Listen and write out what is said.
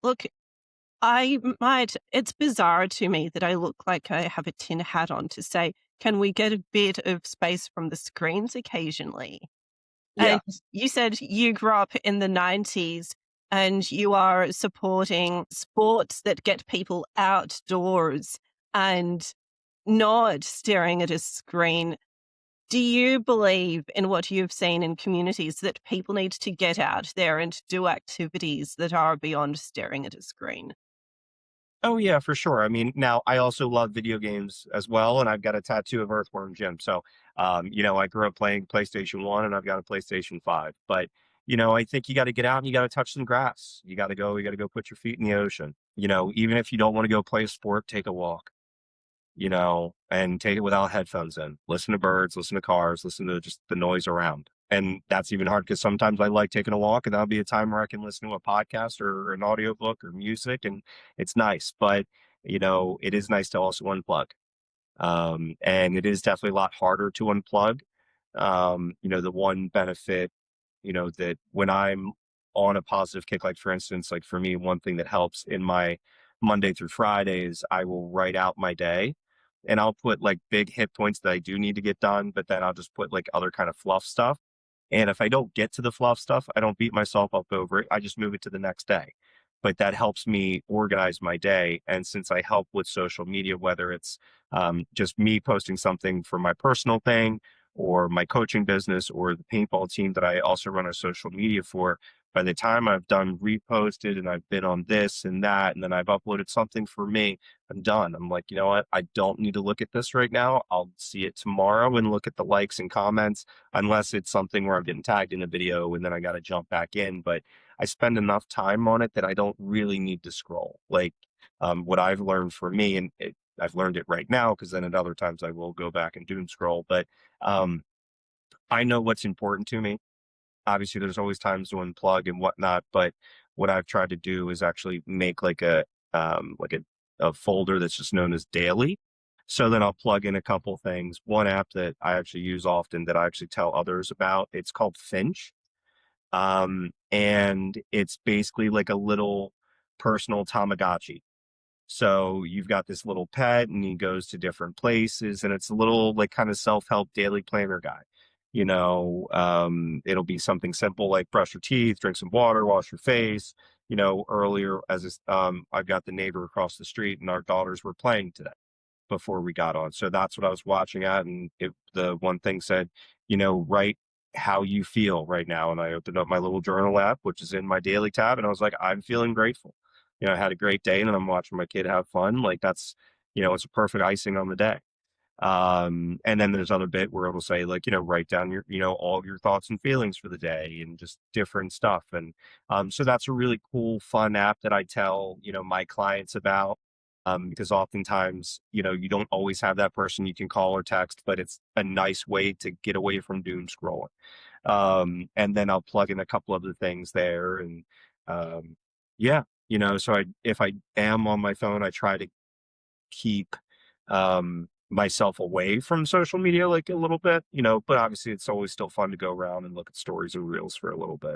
Look, it's bizarre to me that I look like I have a tin hat on to say, can we get a bit of space from the screens occasionally? Yeah. And you said you grew up in the 90s and you are supporting sports that get people outdoors and not staring at a screen. Do you believe in what you've seen in communities that people need to get out there and do activities that are beyond staring at a screen? Oh yeah, for sure. I mean, now I also love video games as well, and I've got a tattoo of Earthworm Jim. So, I grew up playing PlayStation 1 and I've got a PlayStation 5. But, I think you got to get out and you got to touch some grass. You got to go put your feet in the ocean. Even if you don't want to go play a sport, take a walk, and take it without headphones in. Listen to birds, listen to cars, listen to just the noise around. And that's even hard because sometimes I like taking a walk, and that'll be a time where I can listen to a podcast or an audiobook or music, and it's nice. But, it is nice to also unplug. And it is definitely a lot harder to unplug. The one benefit, that when I'm on a positive kick, like for instance, like for me, one thing that helps in my Monday through Fridays, I will write out my day and I'll put like big hit points that I do need to get done, but then I'll just put like other kind of fluff stuff. And if I don't get to the fluff stuff, I don't beat myself up over it. I just move it to the next day. But that helps me organize my day. And since I help with social media, whether it's just me posting something for my personal thing or my coaching business or the paintball team that I also run a social media for, by the time I've done reposted and I've been on this and that, and then I've uploaded something for me, I'm done. I'm like, you know what? I don't need to look at this right now. I'll see it tomorrow and look at the likes and comments, unless it's something where I'm getting tagged in a video and then I got to jump back in. But I spend enough time on it that I don't really need to scroll. Like what I've learned for me, and I've learned it right now because then at other times I will go back and doom scroll. But um, I know what's important to me. Obviously, there's always times to unplug and whatnot, but what I've tried to do is actually make like a folder that's just known as daily. So then I'll plug in a couple things. One app that I actually use often that I actually tell others about, it's called Finch. And it's basically like a little personal Tamagotchi. So you've got this little pet and he goes to different places and it's a little like kind of self-help daily planner guy. It'll be something simple like brush your teeth, drink some water, wash your face. Earlier I've got the neighbor across the street and our daughters were playing today before we got on. So that's what I was watching at. And the one thing said, write how you feel right now. And I opened up my little journal app, which is in my daily tab. And I was like, I'm feeling grateful. I had a great day and then I'm watching my kid have fun. Like that's, it's a perfect icing on the day. And then there's other bit where it'll say like, write down your, all your thoughts and feelings for the day and just different stuff. And so that's a really cool, fun app that I tell, my clients about. Because oftentimes, you don't always have that person you can call or text, but it's a nice way to get away from doom scrolling. And then I'll plug in a couple other things there. And yeah, so if I am on my phone, I try to keep myself away from social media like a little bit, but obviously it's always still fun to go around and look at stories or reels for a little bit.